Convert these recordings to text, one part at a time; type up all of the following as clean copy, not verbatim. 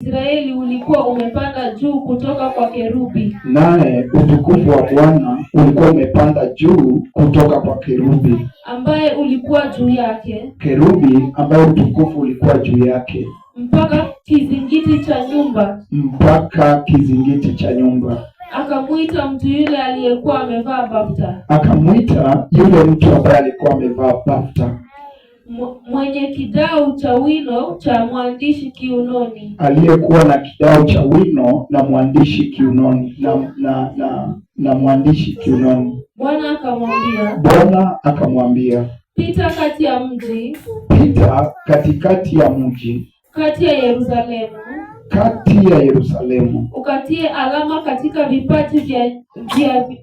Israeli ulikuwa umepanda juu kutoka kwa kerubi. Naye utukufu wa Bwana ulikuwa umepanda juu kutoka kwa kerubi, ambaye ulikuwa juu yake. Kerubi ambaye utukufu ulikuwa juu yake. Mpaka kizingiti cha nyumba. Mpaka kizingiti cha nyumba. Akamwita mtu yule aliyekuwa amevaa bafta. Akamwita yule mtu ambaye alikuwa amevaa bafta. Mwenye kidao cha wino cha mwandishi kiunoni. Aliyekuwa na kidao cha wino na mwandishi kiunoni na mwandishi kiunoni. Bwana akamwambia, pita kati ya mji. Pita katikati ya mji. Kati ya Yerusalemu. Ukatie alama katika vipaji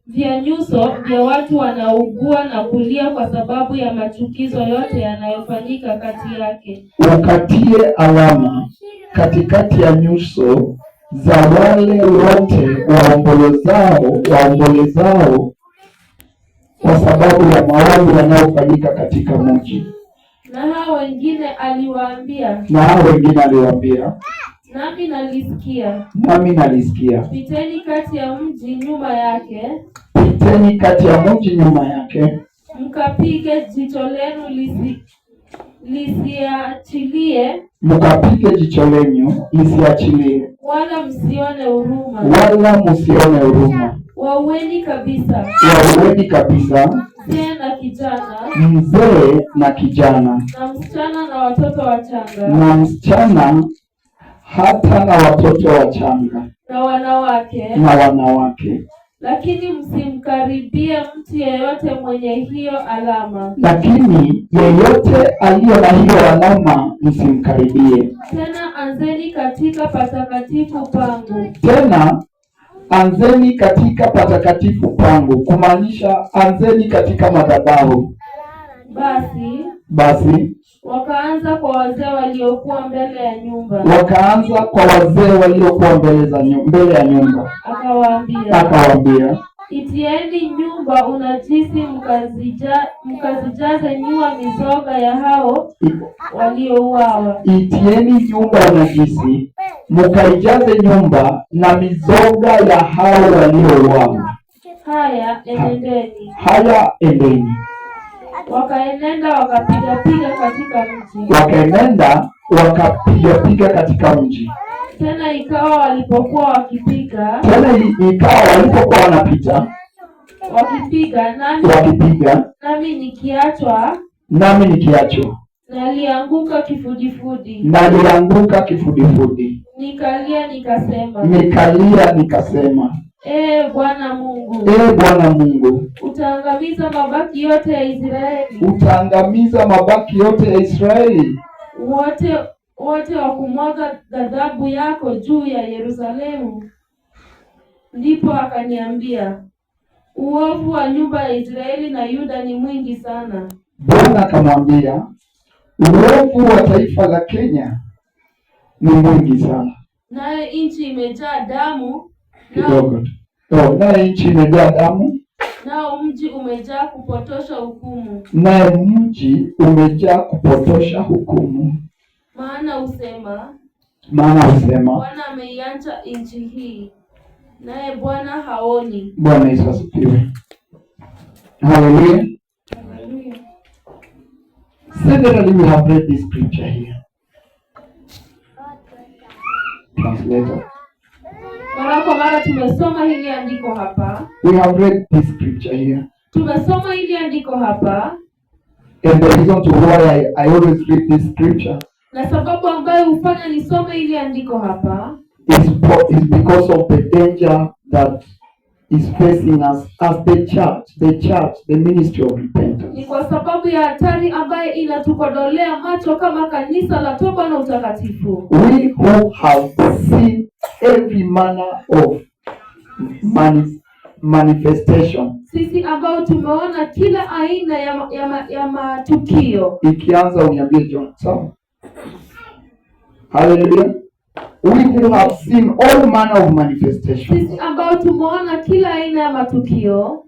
vya nyuso vya watu wanaougua na kulia kwa sababu ya machukizo yote yanayofanyika kati yake. Ukatie alama katikati ya nyuso za wale wote waombolezao kwa sababu ya maovu yanayofanyika katika mji. Na hao wengine aliwaambia, nami nalisikia. Piteni kati ya mji nyuma yake. Mkapige jicho lenu lisiachilie. Wala msione huruma. Waueni kabisa. Mzee na kijana. Na msichana na watoto wachanga. Na msichana hata na watoto wachanga. Na wanawake. Lakini msimkaribie mtu yeyote mwenye hiyo alama. Lakini yeyote aliyo na hiyo alama msimkaribie. Tena anzeni katika patakatifu pangu. Kumaanisha anzeni katika madhabahu. Basi wakaanza kwa wazee waliokuwa mbele ya nyumba. Akawaambia, itieni nyumba unajisi, mkazijaze nyua mizoga ya hao waliouawa. Itieni nyumba unajisi, mkaijaze nyumba na mizoga ya hao waliouawa. Haya, endeni. Wakaenenda wakapiga katika mji. Tena ikawa walipokuwa wanapita wakipiga, nami nikiachwa, nalianguka kifudifudi. Nikalia nikasema, Ee Bwana Mungu, utaangamiza mabaki yote ya Israeli. Wote wakumwaga ghadhabu yako juu ya Yerusalemu. Ndipo akaniambia, uovu wa nyumba ya Israeli na Yuda ni mwingi sana. Bwana akamwambia, uovu wa taifa la Kenya ni mwingi sana. Naye nchi imejaa damu. Naye nchi imejaa damu. Nao mji umejaa kupotosha hukumu. Maana husema, Bwana ameiacha nchi hii, naye Bwana haoni. Bwana Yesu asifiwe. Hallelujah. Severally we have read this scripture here. Translator. Mara kwa mara tumesoma hili andiko hapa. We have read this scripture here. Tumesoma hili andiko hapa. And the reason to why I always read this scripture, na sababu ambayo hufanya nisome hili andiko hapa, is because of the danger that is facing us as the church, the ministry of repentance. Ni kwa sababu ya hatari ambayo inatukodolea macho kama kanisa la toba na utakatifu. We who have seen every manner of manifestation. Sisi ambao tumeona kila aina ya matukio. Ikianza uniambie John. Sawa. Hallelujah. We who have seen all manner of manifestations. Sisi ambao tumeona kila aina ya matukio.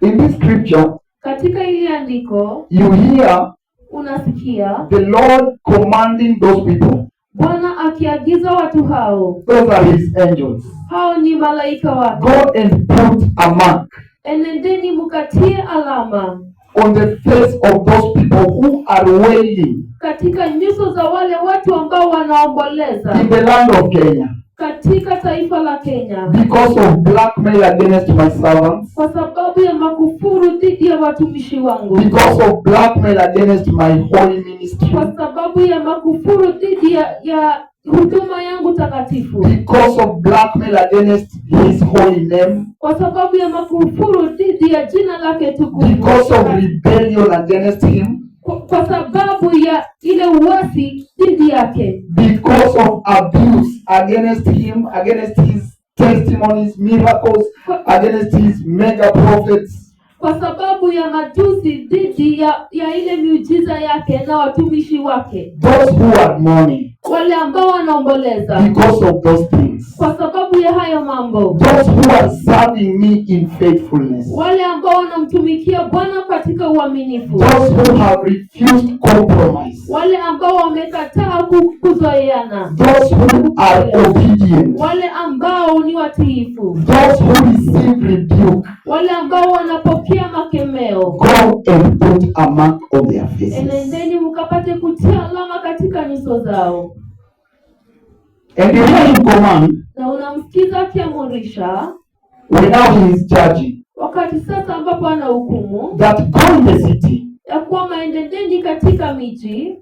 In this scripture, katika hili andiko, you hear unasikia the Lord commanding those people. Bwana akiagiza watu hao. Those are his angels. Hao ni malaika wake. Go and put a mark. Enendeni mkatie alama On the face of those people who are wailing. Katika nyuso za wale watu ambao wanaomboleza. In the land of Kenya. Katika taifa la Kenya. Because of blackmail against my servants. Kwa sababu ya makufuru dhidi ya watumishi wangu. Because of blackmail against my holy ministry. Kwa sababu ya makufuru dhidi ya huduma yangu takatifu. Because of blackmail against his holy name. Kwa sababu ya makufuru dhidi ya jina lake tukufu. Because of rebellion against him. Kwa sababu ya ile uasi dhidi yake. Because of abuse against him, against his testimonies, miracles, against his mega prophets. Kwa sababu ya matusi dhidi ya ile miujiza yake na watumishi wake. Those who are mourning. Wale ambao wanaomboleza. Because of those things. Kwa sababu ya hayo mambo. Those who are serving me in faithfulness. Wale ambao wanamtumikia Bwana katika uaminifu. Those who have refused compromise. Wale ambao wamekataa kuzoeana. Those who are obedient. Wale ambao ni watiifu. Those who receive rebuke. Wale ambao wanapokea makemeo. Go and put a mark on their faces. Enendeni mkapate kutia alama katika nyuso zao. And you hear him command. Na unamsikiza akiamurisha. When now he is judging. Wakati sasa ambapo anahukumu. That go in the city. Ya kwamba enendeni katika miji.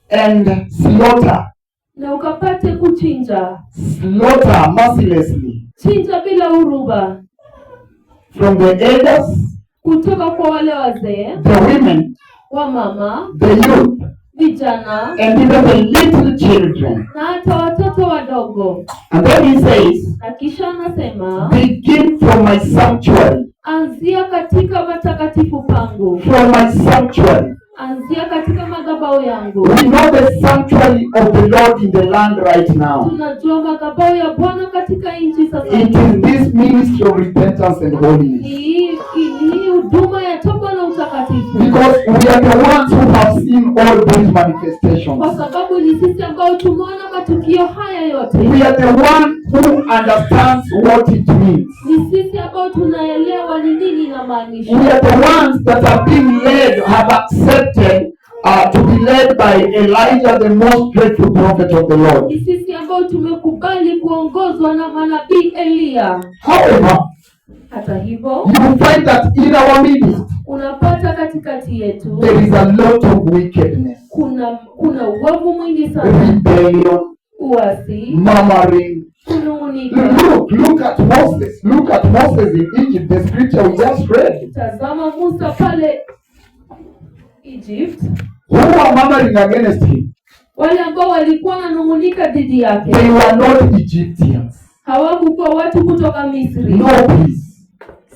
And slaughter. Na ukapate kuchinja. Slaughter mercilessly. Chinja bila huruma. From the elders. Kutoka kwa wale wazee. The women. Wamama. The youth. Vijana. And even the little children. Na hata watoto wadogo. And then he says. Na kisha anasema. Begin from my sanctuary. Anzia katika matakatifu pangu. From my sanctuary. Anzia katika madhabahu yangu. We know the sanctuary of the Lord in the land right now. Tunajua madhabahu ya Bwana katika nchi sasa. It is this ministry of repentance and holiness. Ni huduma ya toba na utakatifu. Because we are the ones who have seen all these manifestations. Kwa sababu ni sisi ambao tumeona matukio haya yote. We are the one who understands what it means. Ni sisi ambao tunaelewa ni nini inamaanisha. We are the ones that have been led, have accepted to be led by Elijah, the most dreadful prophet of the Lord. Ni sisi ambao tumekubali kuongozwa na manabii Elia. However, hata hivyo, you find that in our midst, unapata katikati yetu, there is a lot of wickedness. Kuna uovu mwingi sana. Rebellion, uasi, murmuring. kunung'unika. Look at Moses. Look at Moses in Egypt. The scripture we just read. Tazama Musa pale Egypt. Who were murmuring against him? Wale ambao walikuwa wananung'unika dhidi yake. They were not Egyptians. Hawakuwa watu kutoka Misri. No, please.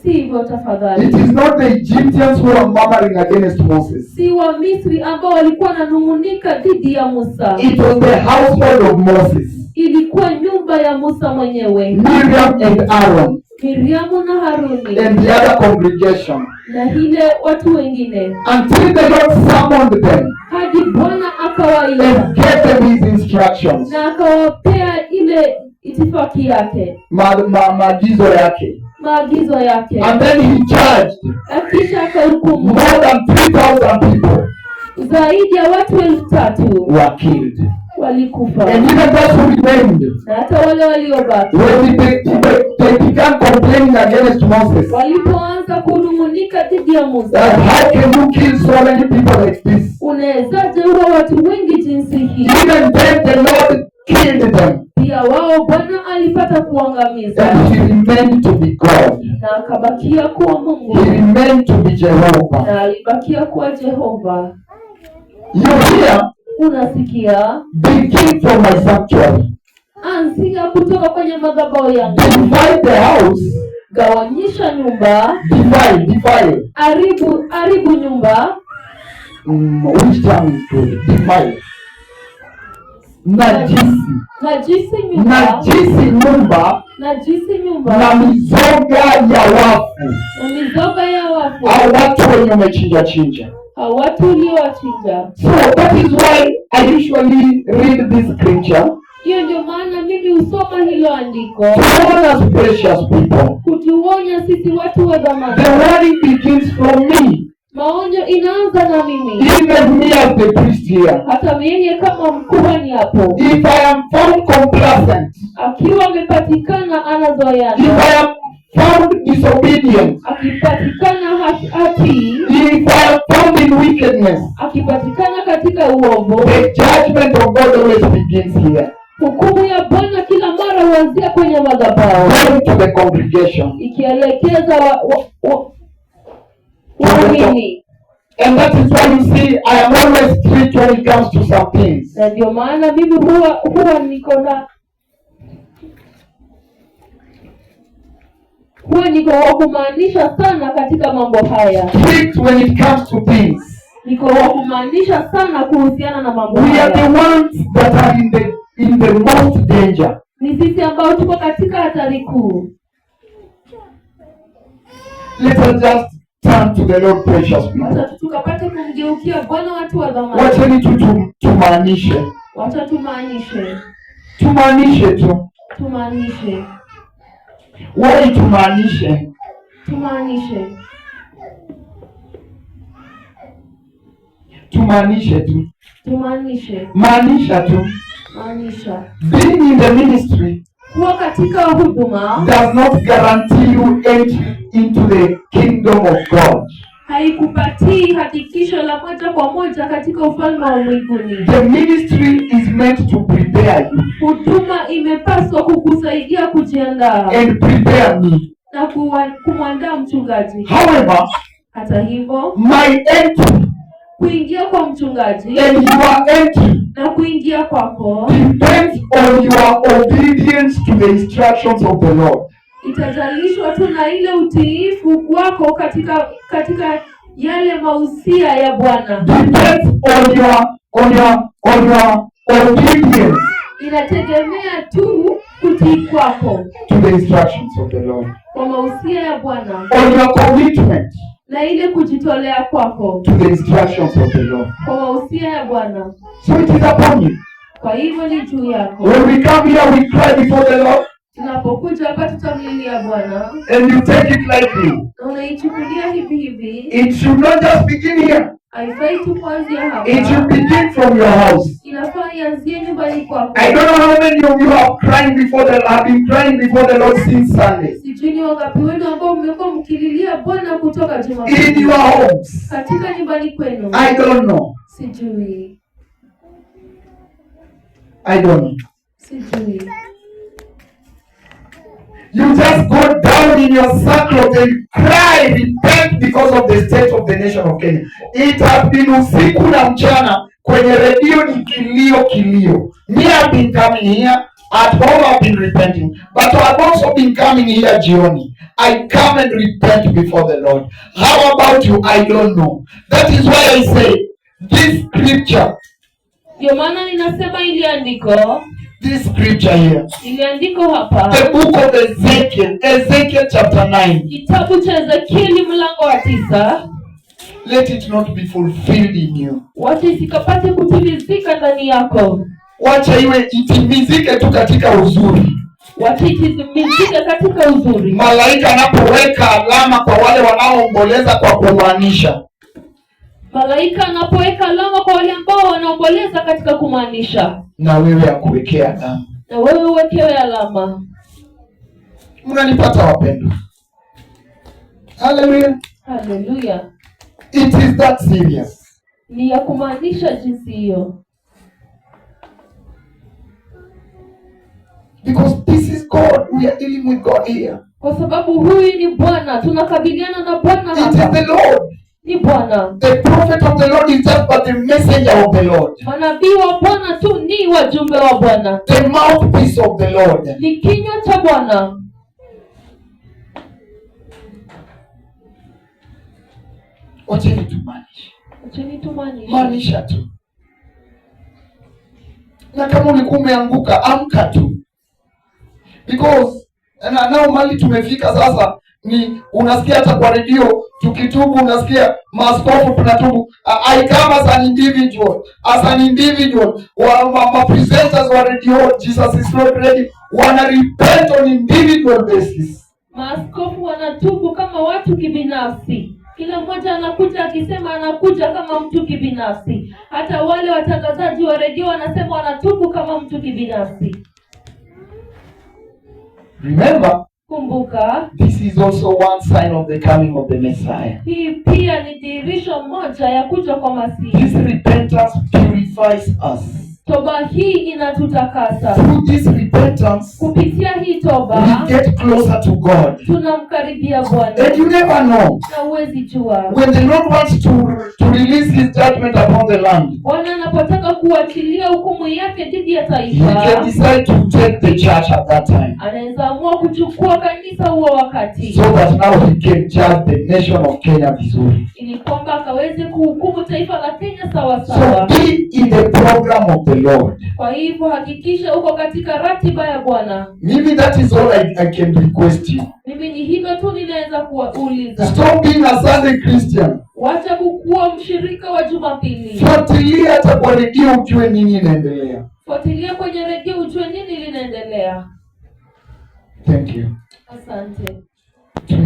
Si hivyo tafadhali. It is not the Egyptians who are murmuring against Moses. Si wa Misri ambao walikuwa wananung'unika dhidi ya Musa. It was the household of Moses. Ilikuwa nyumba ya Musa mwenyewe. Miriam and Aaron. Miriamu na Haruni. And the other congregation. Na ile watu wengine. Until the Lord summoned them. Hadi Bwana akawaita. And gave them his instructions. Na akawapea ile itifaki yake. Maagizo yake. Maagizo yake. And then he charged. Akisha akahukumu. More than 3,000 people. Zaidi ya watu 3,000 were killed. Walikufa. And even those who remained. Na hata wale waliobaki. When they began complaining against Moses. Walipoanza kunung'unika dhidi ya Musa. How can you kill so many people like this? Unawezaje uwa watu wengi jinsi hii? Even then the Lord killed them. Pia wao Bwana alipata kuangamiza. And he remained to be God. Na akabakia kuwa Mungu. He remained to be Jehovah. Na alibakia kuwa Jehova. You hear? Unasikia? Begin from my sanctuary. Anzia kutoka kwenye madhabahu yangu. Divide the house. Gawanyisha nyumba. Divide. Haribu nyumba. Which term is good? Divide. Najisi nyumba. Na mizoga ya wafu. Na mizoga ya wafu. Au watu wenye umechinja. watu uliowachinja. So that is why I usually read this scripture. Hiyo ndio maana mimi husoma hilo andiko. To warn us, precious people. Kutuonya sisi watu wa dhamani. The warning begins from me. Maonyo inaanza na mimi. Even me as the priest here. Hata mimi kama mkuhani hapo. If I am found complacent, akiwa amepatikana anazoeana. If I am found disobedient, akipatikana hati. If I am found in wickedness, akipatikana katika uovu, the judgment of God always begins here. Hukumu ya Bwana kila mara huanzia kwenye madhabahu. Going to the congregation. Ikielekeza waamini. And that is why you see I am always strict when it comes to some things. Na ndio maana mimi huwa niko wa kumaanisha sana katika mambo haya. Strict when it comes to things. Niko wa kumaanisha sana kuhusiana na mambo haya. We are the ones that are in the most danger. Ni sisi ambao tuko katika hatari kuu. Let us just turn to the Lord, precious people. Wacha tukapate kumgeukia Bwana, watu wa dhamani. Wacha ni tumaanishe. Wacha tumaanishe. Tumaanishe tu. Tumaanishe. Why tumaanishe? Tumaanishe. Tumaanishe tu. Tumaanishe. Maanisha tu. Maanisha. Being in the ministry kuwa katika huduma does not guarantee you entry into the kingdom of God. Haikupatii hakikisho la moja kwa moja katika ufalme wa mbinguni. The ministry is meant to prepare you. Huduma imepaswa kukusaidia kujiandaa. And prepare me. Na kumwandaa mchungaji. However, hata hivyo, my entry, kuingia kwa mchungaji, and your entry, na kuingia kwako, depends on your obedience to the instructions of the Lord. Itajalishwa tu na ile utiifu wako katika yale mausia ya Bwana. Depends on your obedience. Inategemea tu kutii kwako to the instructions of the Lord. Kwa mausia ya Bwana. On your commitment. Na ile kujitolea kwako to the instructions of the Lord. Kwa mausia ya Bwana. So it is upon you. Kwa hivyo ni juu yako. When we come here, we cry before the Lord. Tunapokuja hapa tutamlilia Bwana. And you take it lightly. Na unaichukulia hivi. It should not just begin here. Haifai tu kuanzia hapa. It should begin from your house. Inafaa ianzie nyumbani kwako. I don't know how many of you have been crying before the Lord since Sunday. Sijui ni wangapi wenu ambao mmekuwa mkililia Bwana kutoka Jumapili. In your homes. Katika nyumbani kwenu. I don't know. Sijui. I don't know. Sijui. You just go down in your sackcloth and cry, repent because of the state of the nation of Kenya. It has been usiku na mchana kwenye redio ni kilio. Me have been coming here, at home I've been repenting, but I've also been coming here jioni. I come and repent before the Lord. How about you? I don't know. That is why I say this scripture. Ndio maana ninasema ili andiko. This scripture here. Iliandiko hapa. The book of Ezekiel chapter 9. Kitabu cha Ezekieli mlango wa 9. Let it not be fulfilled in you. Wacha isikapate kutimizika ndani yako. Wacha iwe itimizike tu katika uzuri. Wacha itimizike katika uzuri. Malaika anapoweka alama kwa wale wanaoomboleza kwa kumaanisha. Malaika anapoweka alama kwa wale ambao wanaomboleza katika kumaanisha. Na wewe akuwekea alama. Na wewe uwekewe alama. Mnanipata wapendwa? Hallelujah. Hallelujah. It is that serious. Ni ya kumaanisha jinsi hiyo. Because this is God. We are dealing with God here. Kwa sababu huyu ni Bwana, tunakabiliana na Bwana hapa. It is the Lord. Ni Bwana. The prophet of the Lord is just but the messenger of the Lord. Manabii wa Bwana tu ni wajumbe wa Bwana. The mouthpiece of the Lord. Ni kinywa cha Bwana. Wacheni tumaanishe. Wacheni tumaanishe. Maanisha tu. Na kama ulikuwa umeanguka, amka tu. Because na nao mali tumefika sasa, ni unasikia hata kwa redio tukitubu, unasikia maaskofu tunatubu. I come as an individual. Ma presenters wa radio Jesus is Lord ready wana repent on individual basis. Maaskofu wanatubu kama watu kibinafsi. Kila mmoja anakuja akisema anakuja kama mtu kibinafsi. Hata wale watangazaji wa redio wanasema wanatubu kama mtu kibinafsi. Remember, kumbuka, this is also one sign of the coming of the Messiah. Hii pia ni dhihirisho moja ya kuja kwa Masihi. This repentance purifies us. Toba hii inatutakasa. Through this repentance, kupitia hii toba, we get closer to God. Tunamkaribia Bwana. And you never know. Na huwezi jua. When the Lord wants to release his judgment upon the land, Bwana anapotaka kuachilia hukumu yake dhidi ya taifa, he can decide to take the church at that time. Anaweza amua kuchukua kanisa huo wakati. So that now he can judge the nation of Kenya vizuri. Ili kwamba akaweze kuhukumu taifa la Kenya sawa So sawa. be in the program of the Lord. Kwa hivyo hakikisha uko katika ratiba ya Bwana. Maybe that is all I can request you. Mimi ni hivyo tu ninaweza kuuliza. Stop being a Sunday Christian. Wacha kukuwa mshirika wa Jumapili. Fuatilia hata kwa redio ujue nini inaendelea. Fuatilia kwenye redio ujue nini linaendelea. Thank you. Asante.